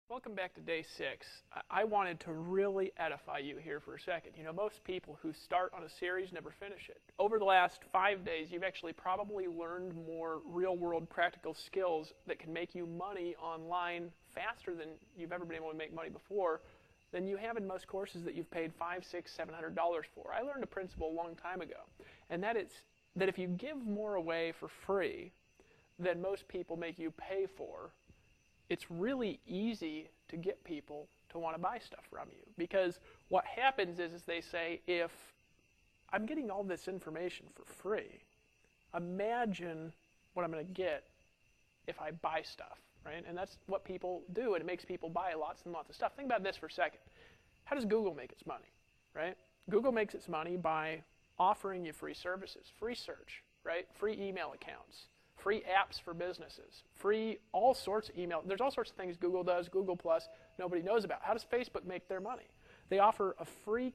Welcome back to day 6. I wanted to really edify you here for a second. You know, most people who start on a series never finish it. Over the last 5 days, you've actually probably learned more real-world practical skills that can make you money online faster than you've ever been able to make money before than you have in most courses that you've paid $500, $600, $700 for. I learned a principle a long time ago, and that is that if you give more away for free than most people make you pay for, it's really easy to get people to want to buy stuff from you. Because what happens is they say, if I'm getting all this information for free, imagine what I'm going to get if I buy stuff, right? And that's what people do, and it makes people buy lots and lots of stuff. Think about this for a second. How does Google make its money, right? Google makes its money by offering you free services, free search, right? Free email accounts, free apps for businesses, free all sorts of email. There's all sorts of things Google does, Google Plus, nobody knows about. How does Facebook make their money? They offer a free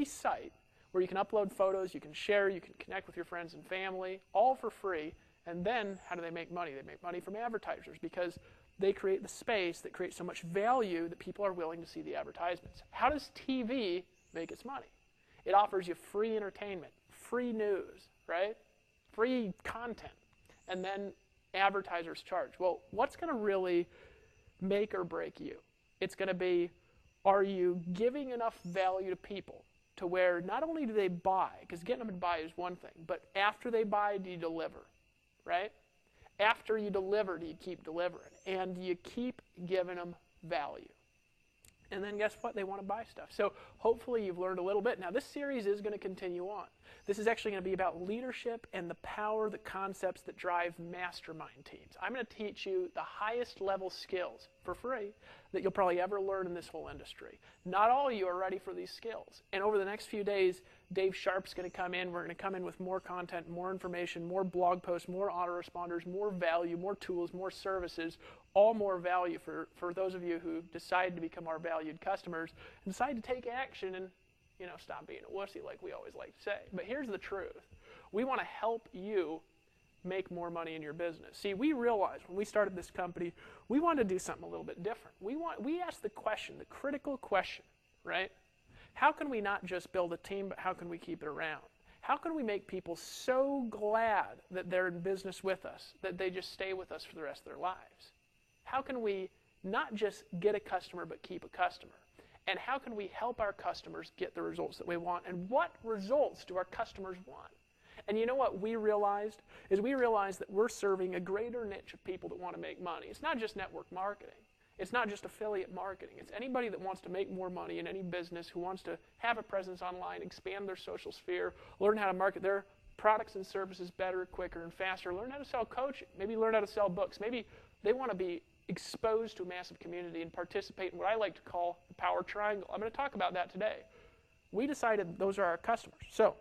site where you can upload photos, you can share, you can connect with your friends and family, all for free. And then how do they make money? They make money from advertisers because they create the space that creates so much value that people are willing to see the advertisements. How does TV make its money? It offers you free entertainment, free news, right? Free content. And then advertisers charge. Well, what's going to really make or break you? It's going to be, are you giving enough value to people to where not only do they buy, because getting them to buy is one thing, but after they buy, do you deliver, right? After you deliver, do you keep delivering? And do you keep giving them value? And then guess what? They want to buy stuff. So hopefully you've learned a little bit. Now this series is going to continue on. This is actually going to be about leadership and the power, the concepts that drive mastermind teams. I'm going to teach you the highest level skills for free that you'll probably ever learn in this whole industry. Not all of you are ready for these skills. And over the next few days, Dave Sharp's going to come in. We're going to come in with more content, more information, more blog posts, more autoresponders, more value, more tools, more services, all more value for those of you who decide to become our valued customers and decide to take action and stop being a wussy like we always like to say. But here's the truth. We want to help you make more money in your business. See, we realized when we started this company, we wanted to do something a little bit different. We asked the question, the critical question, right? How can we not just build a team, but how can we keep it around? How can we make people so glad that they're in business with us that they just stay with us for the rest of their lives? How can we not just get a customer, but keep a customer? And how can we help our customers get the results that we want? And what results do our customers want? And you know what we realized? We realized that we're serving a greater niche of people that want to make money. It's not just network marketing. It's not just affiliate marketing. It's anybody that wants to make more money in any business, who wants to have a presence online, expand their social sphere, learn how to market their products and services better, quicker, and faster, learn how to sell coaching, maybe learn how to sell books. Maybe they want to be exposed to a massive community and participate in what I like to call the power triangle. I'm going to talk about that today. We decided those are our customers. So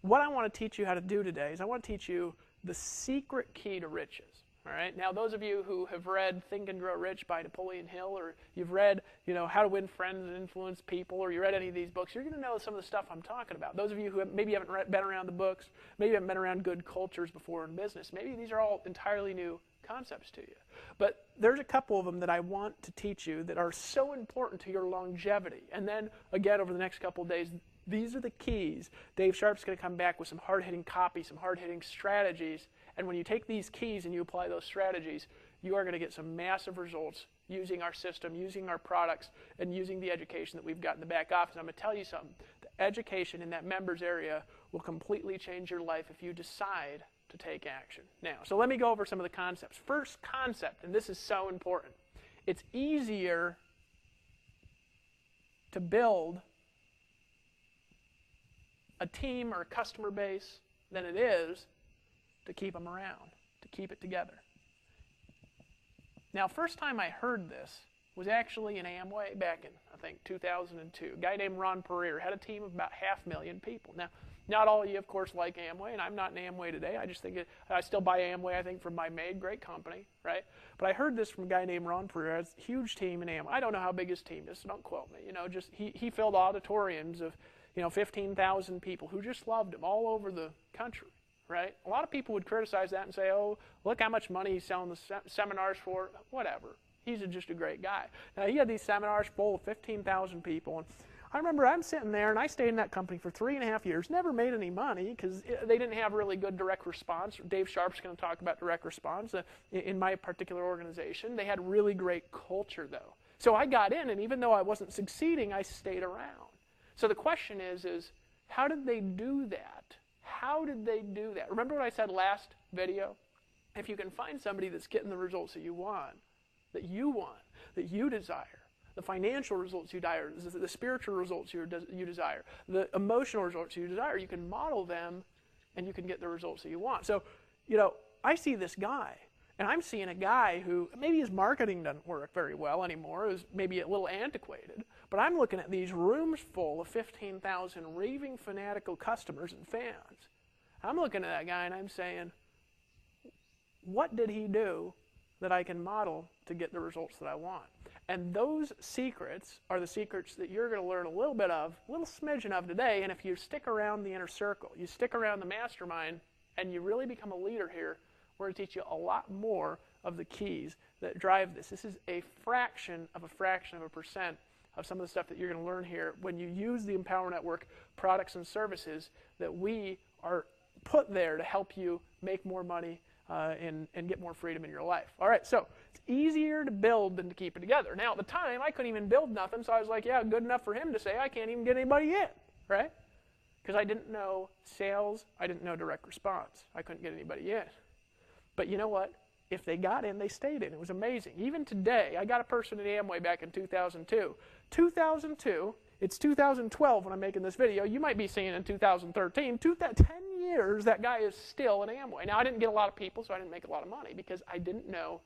what I want to teach you how to do today is I want to teach you the secret key to riches. All right. Now, those of you who have read Think and Grow Rich by Napoleon Hill, or you've read, How to Win Friends and Influence People, or you read any of these books, you're going to know some of the stuff I'm talking about. Those of you who maybe haven't been around the books, maybe haven't been around good cultures before in business, maybe these are all entirely new concepts to you. But there's a couple of them that I want to teach you that are so important to your longevity. And then, again, over the next couple of days, these are the keys. Dave Sharp's going to come back with some hard-hitting copy, some hard-hitting strategies. And when you take these keys and you apply those strategies, you are going to get some massive results using our system, using our products, and using the education that we've got in the back office. I'm going to tell you something. The education in that members area will completely change your life if you decide to take action. Now, so let me go over some of the concepts. First concept, and this is so important. It's easier to build a team or a customer base than it is to keep them around, to keep it together. Now, first time I heard this was actually in Amway back in, I think, 2002. A guy named Ron Pereira had a team of about 500,000 people. Now, not all of you, of course, like Amway, and I'm not in Amway today. I just think I still buy Amway, I think, from my maid. Great company, right? But I heard this from a guy named Ron Pereira. It's a huge team in Amway. I don't know how big his team is, so don't quote me. Just he filled auditoriums of 15,000 people who just loved him all over the country, right? A lot of people would criticize that and say, oh, look how much money he's selling the seminars for, whatever. He's just a great guy. Now, he had these seminars full of 15,000 people. And I remember I'm sitting there, and I stayed in that company for 3.5 years, never made any money because they didn't have really good direct response. Dave Sharp's going to talk about direct response in my particular organization. They had really great culture, though. So I got in, and even though I wasn't succeeding, I stayed around. So the question is how did they do that? How did they do that? Remember what I said last video? If you can find somebody that's getting the results that you want, that you desire, the financial results you desire, the spiritual results you desire, the emotional results you desire, you can model them and you can get the results that you want. So, I see this guy, and I'm seeing a guy who maybe his marketing doesn't work very well anymore, is maybe a little antiquated, but I'm looking at these rooms full of 15,000 raving fanatical customers and fans. I'm looking at that guy and I'm saying, what did he do that I can model to get the results that I want? And those secrets are the secrets that you're going to learn a little bit of, a little smidgen of today. And if you stick around the inner circle, you stick around the mastermind, and you really become a leader here, we're going to teach you a lot more of the keys that drive this. This is a fraction of a percent of some of the stuff that you're going to learn here when you use the Empower Network products and services that we are put there to help you make more money and get more freedom in your life. All right, so it's easier to build than to keep it together. Now, at the time, I couldn't even build nothing, so I was like, yeah, good enough for him to say I can't even get anybody in, right? Because I didn't know sales, I didn't know direct response. I couldn't get anybody in. But you know what? If they got in, they stayed in. It was amazing. Even today, I got a person at Amway back in 2002. 2002, it's 2012 when I'm making this video. You might be seeing it in 2013. 10 years, that guy is still in Amway. Now, I didn't get a lot of people, so I didn't make a lot of money because I didn't know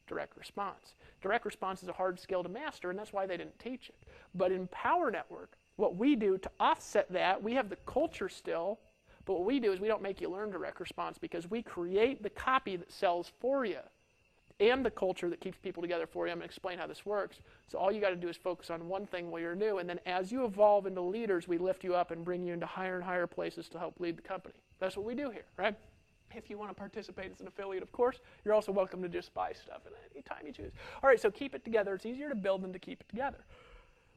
direct response. Direct response is a hard skill to master, and that's why they didn't teach it. But in Power Network, what we do to offset that, we have the culture still, but what we do is we don't make you learn direct response because we create the copy that sells for you and the culture that keeps people together for you. I'm going to explain how this works. So all you got to do is focus on one thing while you're new, and then as you evolve into leaders, we lift you up and bring you into higher and higher places to help lead the company. That's what we do here, right? If you want to participate as an affiliate, of course, you're also welcome to just buy stuff at any time you choose. All right, so keep it together. It's easier to build than to keep it together.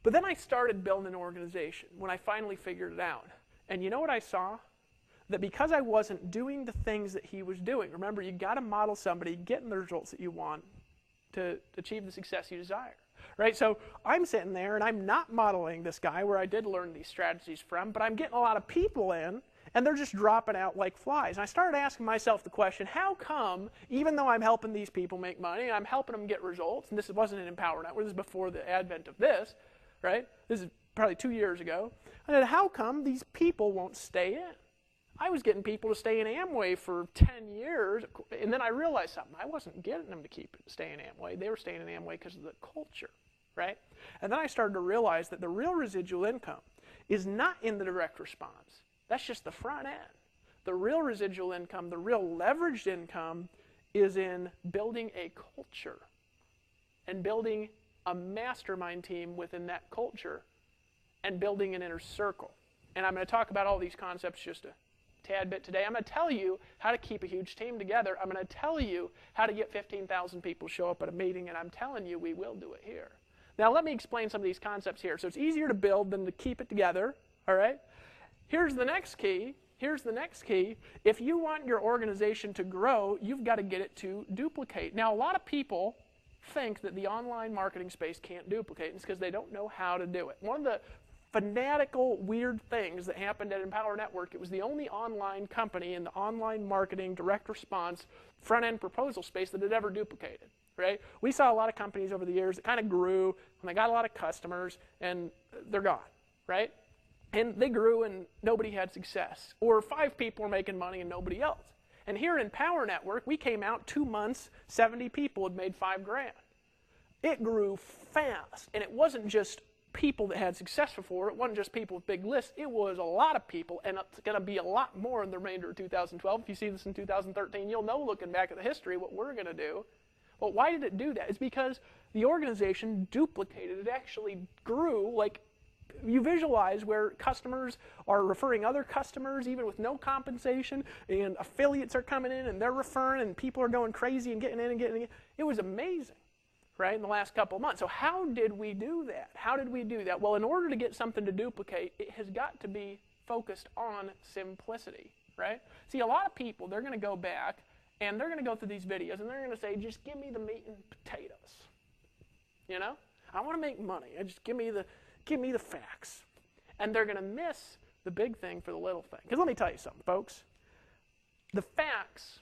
But then I started building an organization when I finally figured it out. And you know what I saw? That because I wasn't doing the things that he was doing, remember, you got to model somebody getting the results that you want to achieve the success you desire, right? So I'm sitting there and I'm not modeling this guy where I did learn these strategies from, but I'm getting a lot of people in and they're just dropping out like flies. And I started asking myself the question, how come, even though I'm helping these people make money and I'm helping them get results, and this wasn't an Empower Network, this is before the advent of this, right? This is probably 2 years ago. I said, how come these people won't stay in? I was getting people to stay in Amway for 10 years, and then I realized something. I wasn't getting them to stay in Amway. They were staying in Amway because of the culture, right? And then I started to realize that the real residual income is not in the direct response. That's just the front end. The real residual income, the real leveraged income, is in building a culture and building a mastermind team within that culture and building an inner circle. And I'm going to talk about all these concepts just a tad bit today. I'm going to tell you how to keep a huge team together. I'm going to tell you how to get 15,000 people show up at a meeting, and I'm telling you we will do it here. Now let me explain some of these concepts here. So it's easier to build than to keep it together, all right? Here's the next key. Here's the next key. If you want your organization to grow, you've got to get it to duplicate. Now a lot of people think that the online marketing space can't duplicate, and it's because they don't know how to do it. One of the fanatical, weird things that happened at Empower Network, it was the only online company in the online marketing, direct response, front-end proposal space that had ever duplicated, right? We saw a lot of companies over the years that kind of grew, and they got a lot of customers, and they're gone, right? And they grew, and nobody had success. Or 5 people were making money, and nobody else. And here in Empower Network, we came out 2 months, 70 people had made $5,000. It grew fast, and it wasn't just people that had success before. It wasn't just people with big lists. It was a lot of people, and it's going to be a lot more in the remainder of 2012. If you see this in 2013, you'll know, looking back at the history, what we're going to do. Well, why did it do that? It's because the organization duplicated. It actually grew. Like, you visualize where customers are referring other customers, even with no compensation, and affiliates are coming in, and they're referring, and people are going crazy and getting in and getting in. It was amazing. right, in the last couple of months. So how did we do that? How did we do that? Well, in order to get something to duplicate, it has got to be focused on simplicity, right? See, a lot of people, they're going to go back and they're going to go through these videos and they're going to say, just give me the meat and potatoes. You know? I want to make money. Just give me the facts. And they're going to miss the big thing for the little thing. Because let me tell you something, folks. The facts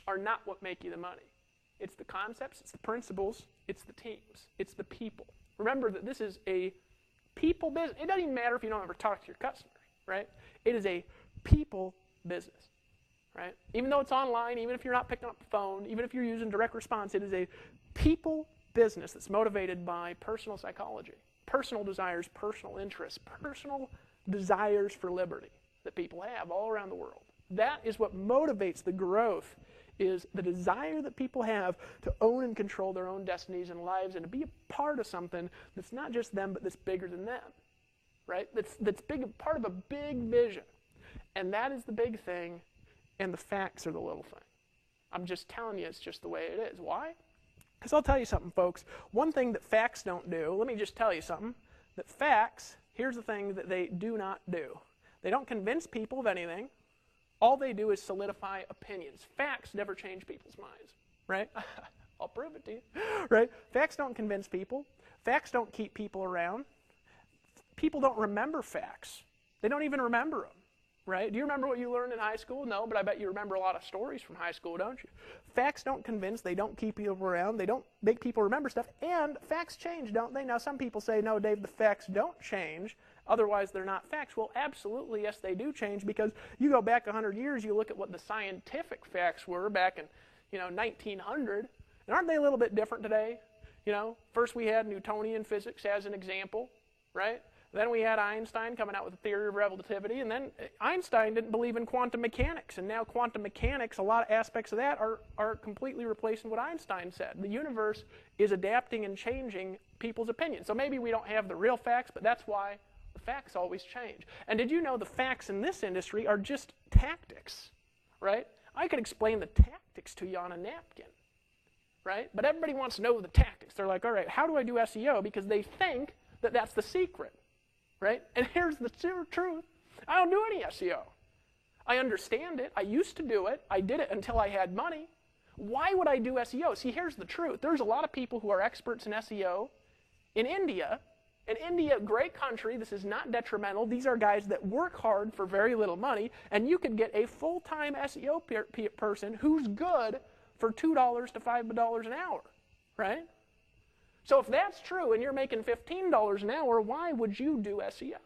are not what make you the money. It's the concepts, it's the principles, it's the teams, it's the people. Remember that this is a people business. It doesn't even matter if you don't ever talk to your customers, right? It is a people business, right? Even though it's online, even if you're not picking up the phone, even if you're using direct response, it is a people business that's motivated by personal psychology, personal desires, personal interests, personal desires for liberty that people have all around the world. That is what motivates the growth, is the desire that people have to own and control their own destinies and lives and to be a part of something that's not just them, but that's bigger than them, right? That's big, part of a big vision. And that is the big thing, and the facts are the little thing. I'm just telling you, it's just the way it is. Why? Because I'll tell you something, folks. One thing that facts don't do, let me just tell you something, that facts, here's the thing that they do not do. They don't convince people of anything. All they do is solidify opinions. Facts never change people's minds, right? I'll prove it to you, right? Facts don't convince people. Facts don't keep people around. People don't remember facts. They don't even remember them, right? Do you remember what you learned in high school? No, but I bet you remember a lot of stories from high school, don't you? Facts don't convince. They don't keep people around. They don't make people remember stuff. And facts change, don't they? Now, some people say, no, Dave, the facts don't change. Otherwise, they're not facts. Well, absolutely, yes, they do change, because you go back 100 years, you look at what the scientific facts were back in, 1900, and aren't they a little bit different today? First we had Newtonian physics as an example, right? Then we had Einstein coming out with the theory of relativity, and then Einstein didn't believe in quantum mechanics, and now quantum mechanics, a lot of aspects of that are completely replacing what Einstein said. The universe is adapting and changing people's opinions. So maybe we don't have the real facts, but that's why the facts always change. And did you know the facts in this industry are just tactics, right? I could explain the tactics to you on a napkin, right? But everybody wants to know the tactics. They're like, all right, how do I do SEO? Because they think that that's the secret, right? And here's the truth. I don't do any SEO. I understand it. I used to do it. I did it until I had money. Why would I do SEO? See, here's the truth. There's a lot of people who are experts in SEO in India. In India, great country, this is not detrimental. These are guys that work hard for very little money, and you could get a full-time SEO person who's good for $2 to $5 an hour, right? So if that's true and you're making $15 an hour, why would you do SEO?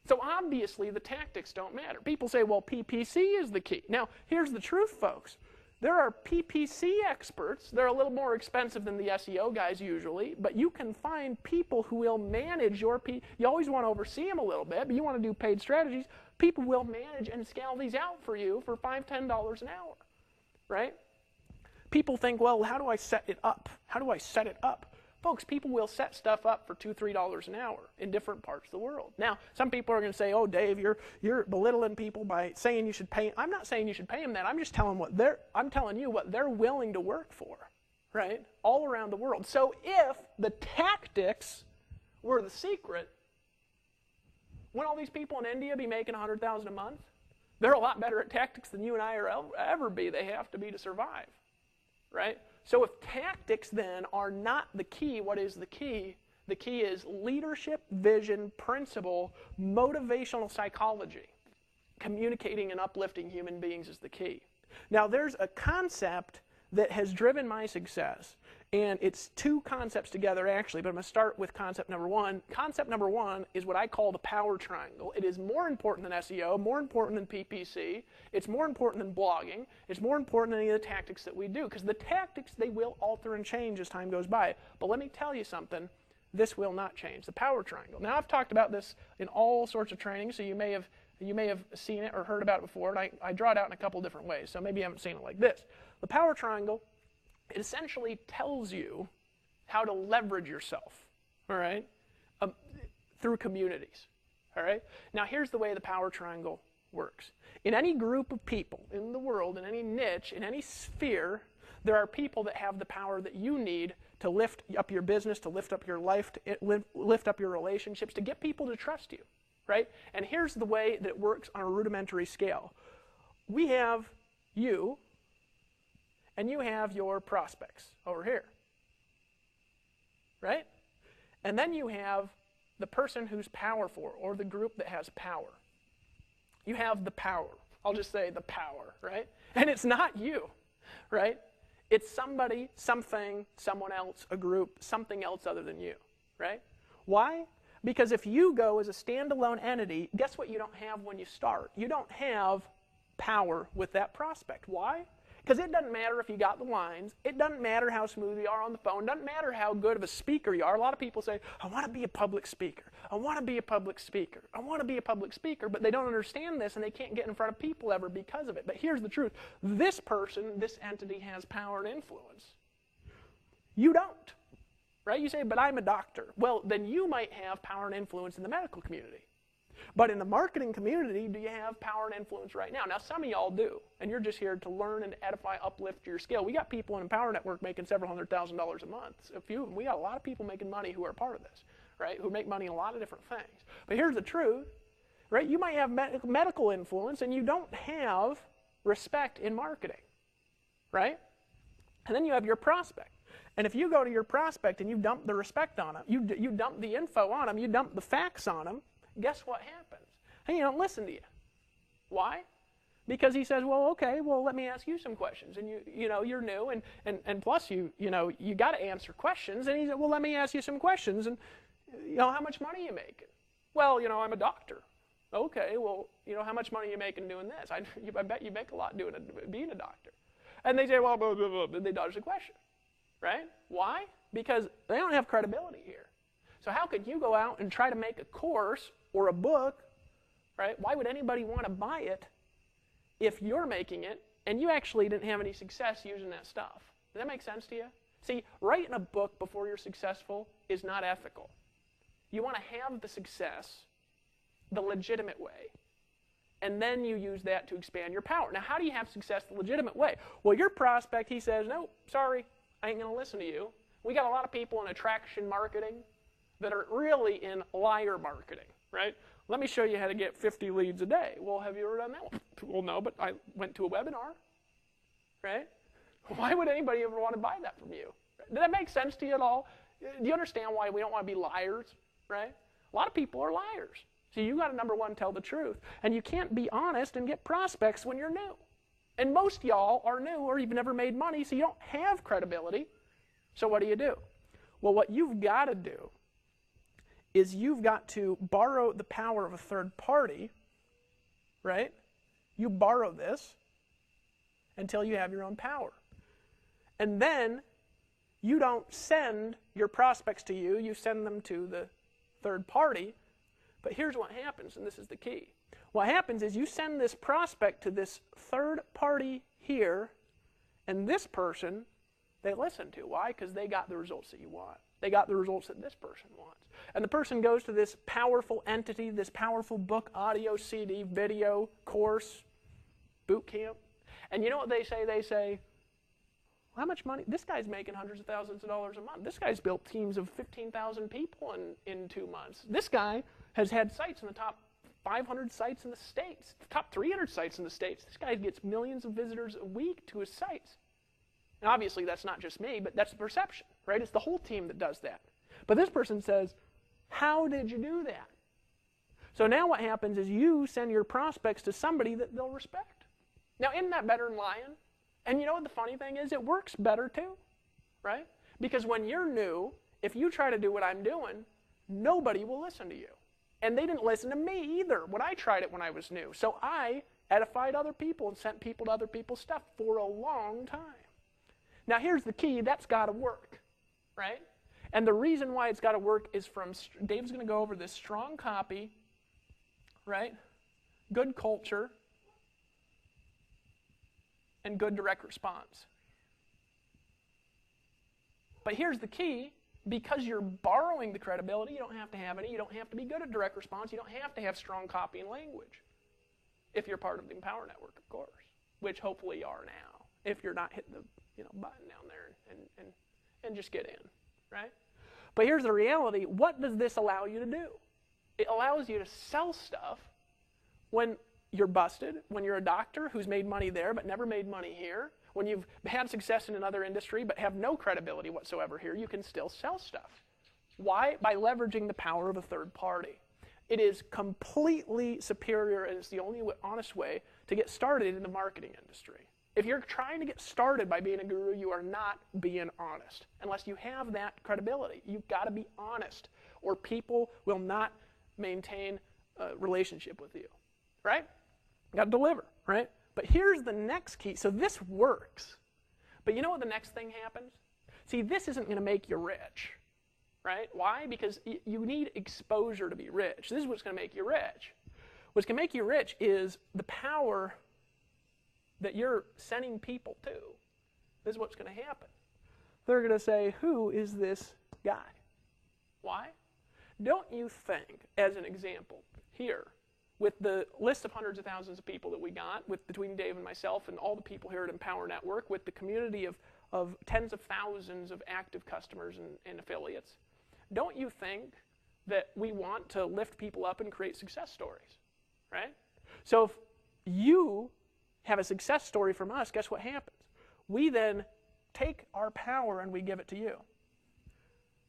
So obviously the tactics don't matter. People say, well, PPC is the key. Now, here's the truth, folks. There are PPC experts. They're a little more expensive than the SEO guys usually, but you can find people who will manage your You always want to oversee them a little bit, but you want to do paid strategies. People will manage and scale these out for you for $5, $10 an hour, right? People think, well, how do I set it up? How do I set it up? Folks, people will set stuff up for $2, $3 an hour in different parts of the world. Now, some people are going to say, oh, Dave, you're belittling people by saying you should pay. I'm not saying you should pay them that. I'm just telling I'm telling you what they're willing to work for, right? All around the world. So if the tactics were the secret, wouldn't all these people in India be making $100,000 a month? They're a lot better at tactics than you and I will ever be. They have to be to survive, right? So if tactics then are not the key, what is the key? The key is leadership, vision, principle, motivational psychology. Communicating and uplifting human beings is the key. Now there's a concept that has driven my success, and it's two concepts together actually, but I'm going to start with concept number one. Concept number one is what I call the power triangle. It is more important than SEO, more important than PPC, it's more important than blogging, it's more important than any of the tactics that we do, because the tactics, they will alter and change as time goes by. But let me tell you something, this will not change, the power triangle. Now I've talked about this in all sorts of training, so you may have seen it or heard about it before, and I draw it out in a couple different ways, so maybe you haven't seen it like this. The power triangle, it essentially tells you how to leverage yourself, all right, through communities, all right? Now, here's the way the power triangle works. In any group of people in the world, in any niche, in any sphere, there are people that have the power that you need to lift up your business, to lift up your life, to lift up your relationships, to get people to trust you, right? And here's the way that it works on a rudimentary scale. We have you, and you have your prospects over here, right? And then you have the person who's powerful, or the group that has power. You have the power. I'll just say the power, right? And it's not you, right? It's somebody, something, someone else, a group, something else other than you, right? Why? Because if you go as a standalone entity, guess what you don't have when you start? You don't have power with that prospect. Why? Because it doesn't matter if you got the lines. It doesn't matter how smooth you are on the phone. It doesn't matter how good of a speaker you are. A lot of people say, I want to be a public speaker. I want to be a public speaker. I want to be a public speaker. But they don't understand this, and they can't get in front of people ever because of it. But here's the truth. This person, this entity has power and influence. You don't. Right? You say, but I'm a doctor. Well, then you might have power and influence in the medical community. But in the marketing community, do you have power and influence right now? Now, some of y'all do, and you're just here to learn and edify, uplift your skill. We got people in Empower Network making several $100,000s a month. We got a lot of people making money who are part of this, right? Who make money in a lot of different things. But here's the truth, right? You might have medical influence, and you don't have respect in marketing, right? And then you have your prospect. And if you go to your prospect and you dump the respect on them, you dump the info on them, you dump the facts on them, guess what happens? He don't listen to you. Why? Because he says, well, okay, well, let me ask you some questions. And you're new, and plus you got to answer questions. And he said, well, let me ask you some questions. And how much money are you making? Well, I'm a doctor. Okay, well, how much money are you making doing this? I bet you make a lot being a doctor. And they say, well, blah, blah, blah, blah. They dodge the question, right? Why? Because they don't have credibility here. So how could you go out and try to make a course or a book, right? Why would anybody want to buy it if you're making it and you actually didn't have any success using that stuff? Does that make sense to you? See, writing a book before you're successful is not ethical. You want to have the success the legitimate way, and then you use that to expand your power. Now, how do you have success the legitimate way? Well, your prospect, he says, no, sorry, I ain't going to listen to you. We got a lot of people in attraction marketing that are really in liar marketing, right? Let me show you how to get 50 leads a day. Well, have you ever done that? Well, no, but I went to a webinar, right? Why would anybody ever want to buy that from you? Does that make sense to you at all? Do you understand why we don't want to be liars, right? A lot of people are liars. So you got to, number one, tell the truth. And you can't be honest and get prospects when you're new. And most y'all are new, or you've never made money, so you don't have credibility. So what do? Well, what you've got to do is you've got to borrow the power of a third party, right? You borrow this until you have your own power. And then you don't send your prospects to you, you send them to the third party. But here's what happens, and this is the key. What happens is you send this prospect to this third party here, and this person, they listen to. Why? Because they got the results that you want. They got the results that this person wants. And the person goes to this powerful entity, this powerful book, audio, CD, video, course, boot camp. And you know what they say? They say, well, how much money? This guy's making hundreds of thousands of dollars a month. This guy's built teams of 15,000 people in 2 months. This guy has had sites in the top 500 sites in the States, top 300 sites in the States. This guy gets millions of visitors a week to his sites. And obviously that's not just me, but that's the perception, right? It's the whole team that does that. But this person says, how did you do that? So now what happens is you send your prospects to somebody that they'll respect. Now, isn't that better than lying? And you know what the funny thing is? It works better too, right? Because when you're new, if you try to do what I'm doing, nobody will listen to you. And they didn't listen to me either when I tried it when I was new. So I edified other people and sent people to other people's stuff for a long time. Now here's the key, that's got to work, right? And the reason why it's got to work is from, Dave's going to go over this: strong copy, right? Good culture, and good direct response. But here's the key, because you're borrowing the credibility, you don't have to have any, you don't have to be good at direct response, you don't have to have strong copy and language. If you're part of the Empower Network, of course, which hopefully you are now, if you're not hitting the button down there and just get in, right? But here's the reality. What does this allow you to do? It allows you to sell stuff when you're busted, when you're a doctor who's made money there but never made money here, when you've had success in another industry but have no credibility whatsoever here, you can still sell stuff. Why? By leveraging the power of a third party. It is completely superior, and it's the only honest way to get started in the marketing industry. If you're trying to get started by being a guru, you are not being honest. Unless you have that credibility. You've got to be honest, or people will not maintain a relationship with you, right? You got to deliver, right? But here's the next key. So this works. But you know what the next thing happens? See, this isn't going to make you rich, right? Why? Because you need exposure to be rich. This is what's going to make you rich. What's going to make you rich is the power that you're sending people to. This is what's going to happen. They're going to say, who is this guy? Why? Don't you think, as an example, here, with the list of hundreds of thousands of people that we got, between Dave and myself and all the people here at Empower Network, with the community of tens of thousands of active customers and affiliates, don't you think that we want to lift people up and create success stories, right? So if you have a success story from us, guess what happens? We then take our power and we give it to you.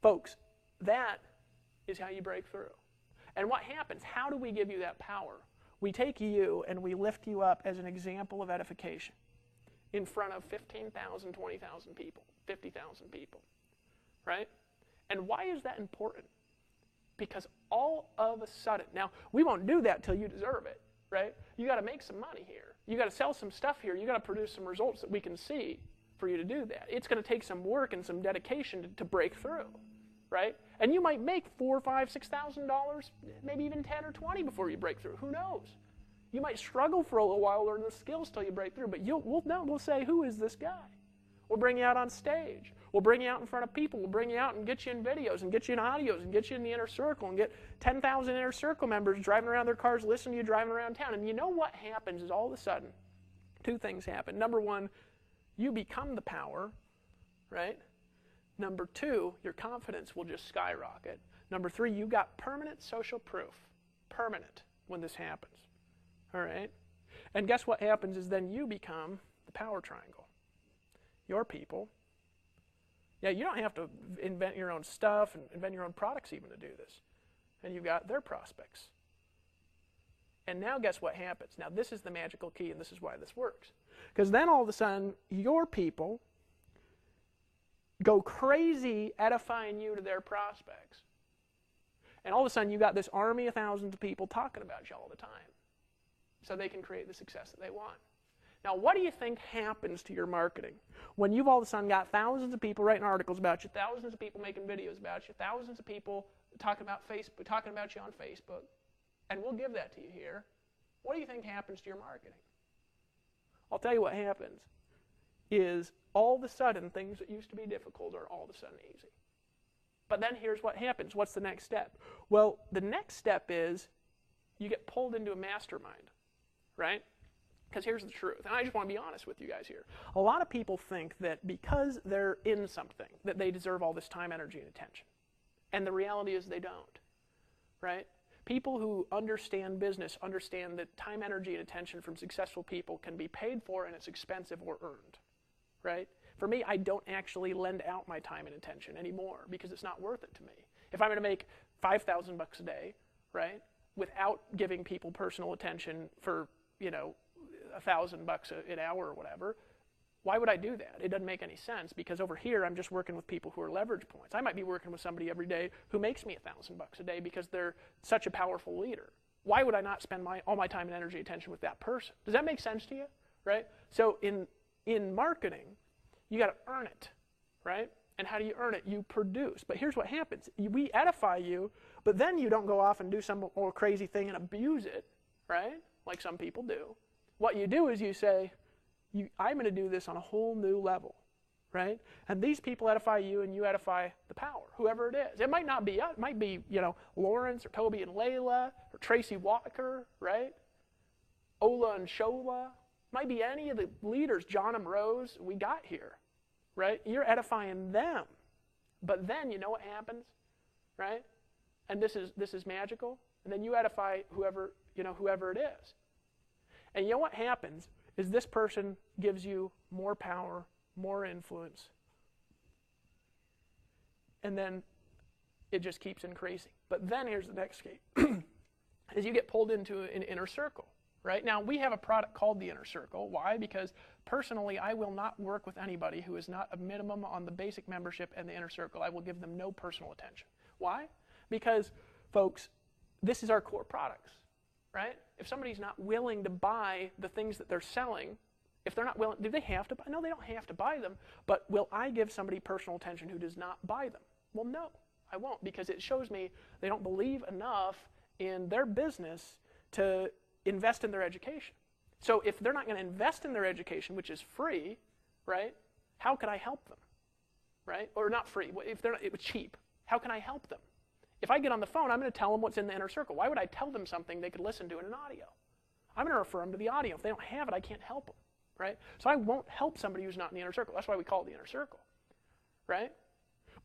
Folks, that is how you break through. And what happens? How do we give you that power? We take you and we lift you up as an example of edification in front of 15,000, 20,000 people, 50,000 people, right? And why is that important? Because all of a sudden, now we won't do that till you deserve it, right? You got to make some money here. You got to sell some stuff here. You got to produce some results that we can see for you to do that. It's going to take some work and some dedication to break through, right? And you might make $4,000, $5,000, $6,000, maybe even 10 or 20 before you break through. Who knows? You might struggle for a little while learning the skills till you break through, but we'll say, who is this guy? We'll bring you out on stage. We'll bring you out in front of people. We'll bring you out and get you in videos and get you in audios and get you in the inner circle and get 10,000 inner circle members driving around their cars, listening to you driving around town. And you know what happens is all of a sudden, two things happen. Number one, you become the power, right? Number two, your confidence will just skyrocket. Number three, you got permanent social proof. Permanent when this happens. All right? And guess what happens is then you become the power triangle. Your people. Yeah, you don't have to invent your own stuff and invent your own products even to do this. And you've got their prospects. And now guess what happens? Now this is the magical key, and this is why this works. Because then all of a sudden, your people go crazy edifying you to their prospects. And all of a sudden, you got this army of thousands of people talking about you all the time. So they can create the success that they want. Now, what do you think happens to your marketing when you've all of a sudden got thousands of people writing articles about you, thousands of people making videos about you, thousands of people talking about Facebook, talking about you on Facebook, and we'll give that to you here. What do you think happens to your marketing? I'll tell you what happens is all of a sudden things that used to be difficult are all of a sudden easy. But then here's what happens. What's the next step? Well, the next step is you get pulled into a mastermind, right? Because here's the truth, and I just want to be honest with you guys here. A lot of people think that because they're in something, that they deserve all this time, energy, and attention. And the reality is they don't, right? People who understand business understand that time, energy, and attention from successful people can be paid for, and it's expensive or earned, right? For me, I don't actually lend out my time and attention anymore because it's not worth it to me. If I'm going to make $5,000 a day, right, without giving people personal attention for, $1,000 an hour or whatever, why would I do that? It doesn't make any sense because over here I'm just working with people who are leverage points. I might be working with somebody every day who makes me $1,000 a day because they're such a powerful leader. Why would I not spend all my time and energy and attention with that person? Does that make sense to you? Right? So in marketing, you got to earn it, right? And how do you earn it? You produce. But here's what happens. We edify you, but then you don't go off and do some more crazy thing and abuse it, right? Like some people do. What you do is you say, I'm going to do this on a whole new level, right? And these people edify you and you edify the power, whoever it is. It might not be us. It might be, Lawrence or Toby and Layla or Tracy Walker, right? Ola and Shola. Might be any of the leaders, John and Rose, we got here, right? You're edifying them, But then you know what happens, right? And this is magical. And then you edify whoever it is. And you know what happens is this person gives you more power, more influence. And then it just keeps increasing. But then here's the next key. Is you get pulled into an inner circle. Right? Now, we have a product called the Inner Circle. Why? Because personally, I will not work with anybody who is not a minimum on the basic membership and the Inner Circle. I will give them no personal attention. Why? Because, folks, this is our core products. Right? If somebody's not willing to buy the things that they're selling, if they're not willing, do they have to buy? No, they don't have to buy them. But will I give somebody personal attention who does not buy them? Well, no, I won't, because it shows me they don't believe enough in their business to invest in their education. So if they're not going to invest in their education, which is free, right, how could I help them? Right? Or not free, if they're not, it was cheap. How can I help them? If I get on the phone, I'm going to tell them what's in the Inner Circle. Why would I tell them something they could listen to in an audio? I'm going to refer them to the audio. If they don't have it, I can't help them. Right? So I won't help somebody who's not in the Inner Circle. That's why we call it the Inner Circle. Right?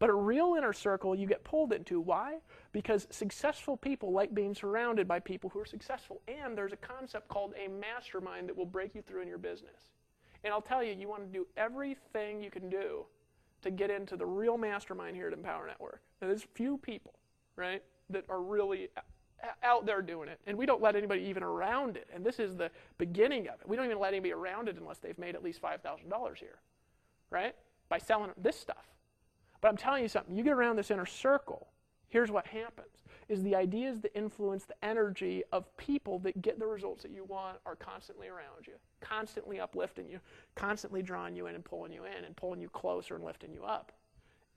But a real inner circle you get pulled into. Why? Because successful people like being surrounded by people who are successful. And there's a concept called a mastermind that will break you through in your business. And I'll tell you, you want to do everything you can do to get into the real mastermind here at Empower Network. Now, there's few people, right, that are really out there doing it. And we don't let anybody even around it. And this is the beginning of it. We don't even let anybody around it unless they've made at least $5,000 here, right, by selling this stuff. But I'm telling you something, you get around this inner circle, here's what happens, is the ideas, the influence, the energy of people that get the results that you want are constantly around you, constantly uplifting you, constantly drawing you in and pulling you closer and lifting you up.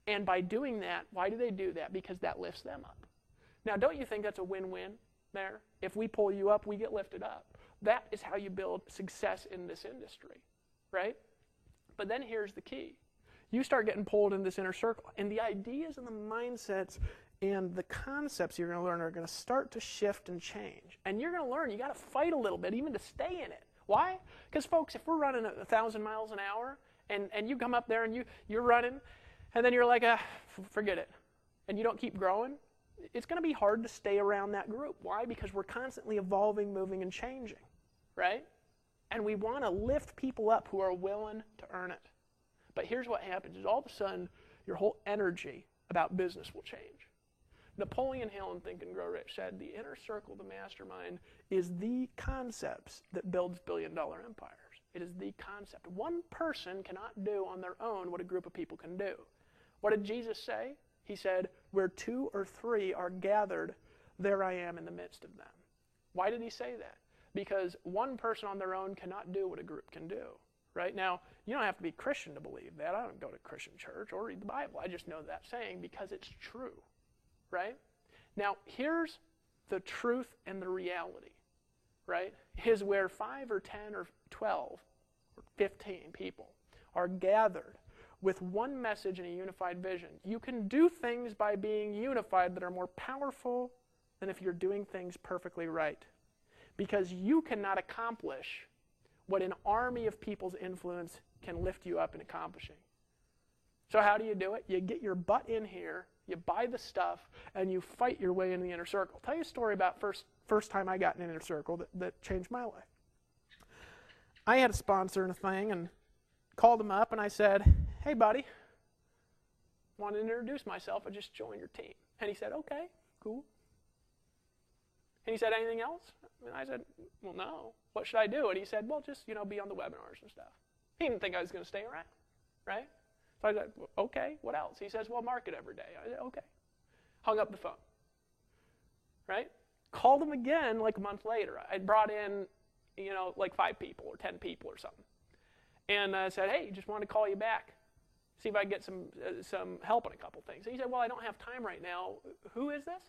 And by doing that, why do they do that? Because that lifts them up. Now, don't you think that's a win-win there? If we pull you up, we get lifted up. That is how you build success in this industry, right? But then here's the key. You start getting pulled in this inner circle, and the ideas and the mindsets and the concepts you're going to learn are going to start to shift and change. And you're going to learn you got to fight a little bit even to stay in it. Why? Because, folks, if we're running 1,000 miles an hour and you come up there and you're running, and then you're like, forget it, and you don't keep growing, it's going to be hard to stay around that group. Why? Because we're constantly evolving, moving, and changing, right? And we want to lift people up who are willing to earn it. But here's what happens, is all of a sudden, your whole energy about business will change. Napoleon Hill in Think and Grow Rich said, the inner circle, the mastermind, is the concepts that builds billion-dollar empires. It is the concept. One person cannot do on their own what a group of people can do. What did Jesus say? He said, where 2 or 3 are gathered, there I am in the midst of them. Why did he say that? Because one person on their own cannot do what a group can do. Right? Now, you don't have to be Christian to believe that. I don't go to Christian church or read the Bible. I just know that saying because it's true. Right? Now, here's the truth and the reality. Right? Is where 5 or 10 or 12 or 15 people are gathered with one message and a unified vision. You can do things by being unified that are more powerful than if you're doing things perfectly right. Because you cannot accomplish what an army of people's influence can lift you up in accomplishing. So how do you do it? You get your butt in here, you buy the stuff, and you fight your way into the inner circle. I'll tell you a story about first time I got in an inner circle that changed my life. I had a sponsor in a thing and called him up and I said, hey buddy, wanted to introduce myself, I just joined your team. And he said, okay, cool. And he said, anything else? And I said, well, no. What should I do? And he said, well, just, be on the webinars and stuff. He didn't think I was going to stay around, right? So I said, okay, what else? He says, well, market every day. I said, okay. Hung up the phone, right? Called him again like a month later. I'd brought in, like 5 people or 10 people or something. And I said, hey, just wanted to call you back, see if I can get some help on a couple things. And he said, well, I don't have time right now. Who is this?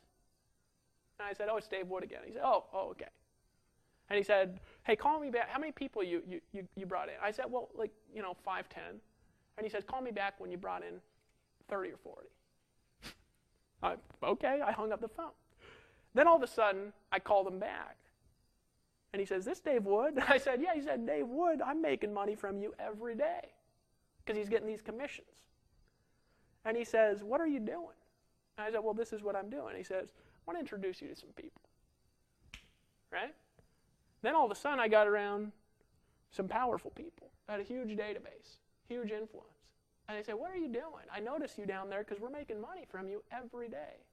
And I said, oh, it's Dave Wood again. He said, oh, okay. And he said, hey, call me back. How many people you brought in? I said, well, 5, 10. And he says, call me back when you brought in 30 or 40. Okay, I hung up the phone. Then all of a sudden, I called him back. And he says, this Dave Wood? I said, yeah. He said, Dave Wood, I'm making money from you every day because he's getting these commissions. And he says, what are you doing? And I said, well, this is what I'm doing. He says, I want to introduce you to some people. Right? Then all of a sudden I got around some powerful people. I had a huge database, huge influence. And they said, what are you doing? I notice you down there because we're making money from you every day.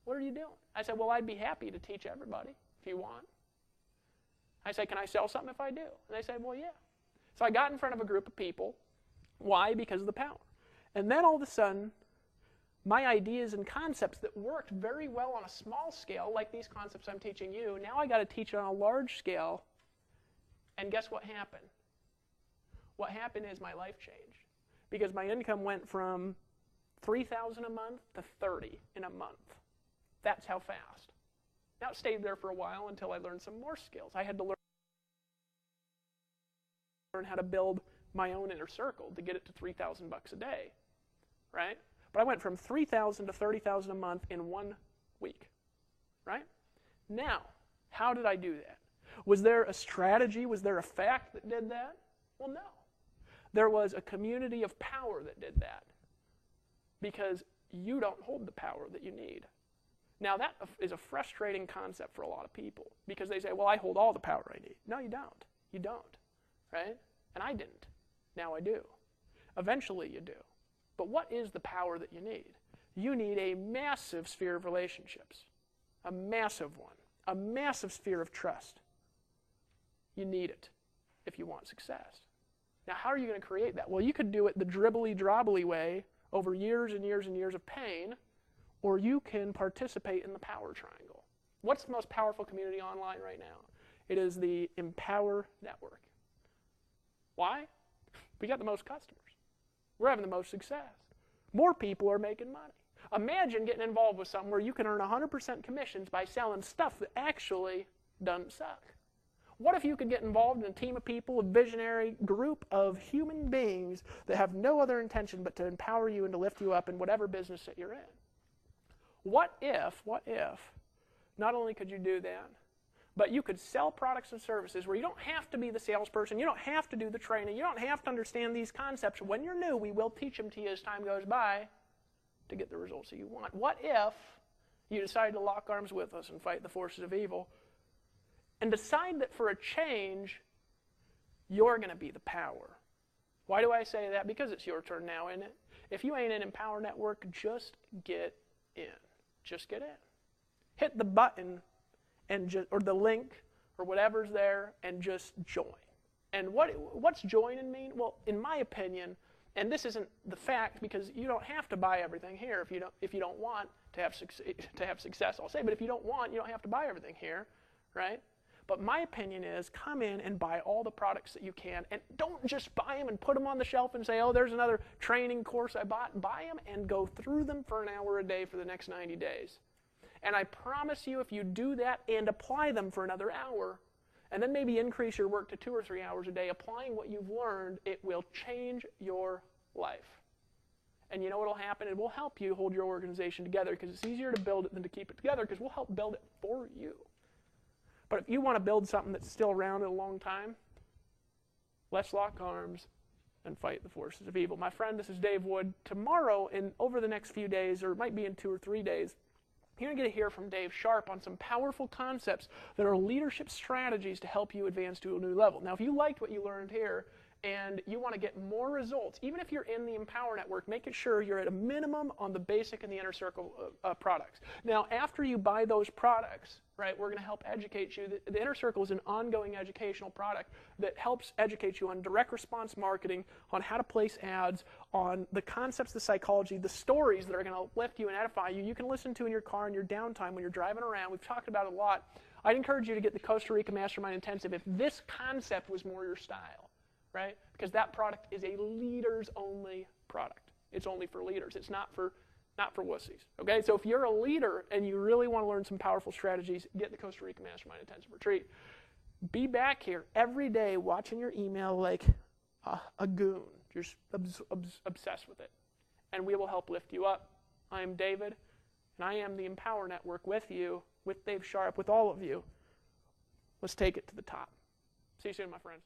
What are you doing? I said, well, I'd be happy to teach everybody if you want. I said, can I sell something if I do? And they said, well, yeah. So I got in front of a group of people. Why? Because of the power. And then all of a sudden, my ideas and concepts that worked very well on a small scale, like these concepts I'm teaching you, now I got to teach it on a large scale. And guess what happened? What happened is my life changed. Because my income went from $3,000 a month to $30,000 in a month. That's how fast. Now it stayed there for a while until I learned some more skills. I had to learn how to build my own inner circle to get it to $3,000 a day, right? But I went from $3,000 to $30,000 a month in 1 week, right? Now, how did I do that? Was there a strategy? Was there a fact that did that? Well, no. There was a community of power that did that because you don't hold the power that you need. Now, that is a frustrating concept for a lot of people because they say, well, I hold all the power I need. No, you don't. You don't, right? And I didn't. Now I do. Eventually you do. But what is the power that you need? You need a massive sphere of relationships, a massive one, a massive sphere of trust. You need it if you want success. Now, how are you going to create that? Well, you could do it the dribbly-drobbly way over years and years and years of pain, or you can participate in the power triangle. What's the most powerful community online right now? It is the Empower Network. Why? We got the most customers. We're having the most success. More people are making money. Imagine getting involved with something where you can earn 100% commissions by selling stuff that actually doesn't suck. What if you could get involved in a team of people, a visionary group of human beings that have no other intention but to empower you and to lift you up in whatever business that you're in? What if, not only could you do that, but you could sell products and services where you don't have to be the salesperson, you don't have to do the training, you don't have to understand these concepts. When you're new, we will teach them to you as time goes by to get the results that you want. What if you decide to lock arms with us and fight the forces of evil and decide that for a change, you're going to be the power? Why do I say that? Because it's your turn now, isn't it? If you ain't in Empower Network, just get in. Just get in. Hit the button or the link or whatever's there and just join. And what's joining mean? Well, in my opinion, and this isn't the fact because you don't have to buy everything here if you don't want to have success, I'll say. But if you don't want, you don't have to buy everything here, right? But my opinion is come in and buy all the products that you can, and don't just buy them and put them on the shelf and say, oh, there's another training course I bought. Buy them and go through them for an hour a day for the next 90 days. And I promise you, if you do that and apply them for another hour, and then maybe increase your work to 2 or 3 hours a day, applying what you've learned, it will change your life. And you know what will happen? It will help you hold your organization together because it's easier to build it than to keep it together because we'll help build it for you. But if you want to build something that's still around in a long time, let's lock arms and fight the forces of evil. My friend, this is Dave Wood. Tomorrow, and over the next few days, or it might be in 2 or 3 days, you're going to get to hear from Dave Sharp on some powerful concepts that are leadership strategies to help you advance to a new level. Now, if you liked what you learned here and you want to get more results, even if you're in the Empower Network, make it sure you're at a minimum on the basic and the inner circle products. Now, after you buy those products, right, we're going to help educate you. The inner circle is an ongoing educational product that helps educate you on direct response marketing, on how to place ads, on the concepts, the psychology, the stories that are going to lift you and edify you. You can listen to in your car in your downtime when you're driving around. We've talked about it a lot. I'd encourage you to get the Costa Rica Mastermind Intensive if this concept was more your style, right? Because that product is a leaders-only product. It's only for leaders. It's not for wussies, okay? So if you're a leader and you really want to learn some powerful strategies, get the Costa Rica Mastermind Intensive Retreat. Be back here every day watching your email like a goon. You're obsessed with it. And we will help lift you up. I am David, and I am the Empower Network with you, with Dave Sharp, with all of you. Let's take it to the top. See you soon, my friends.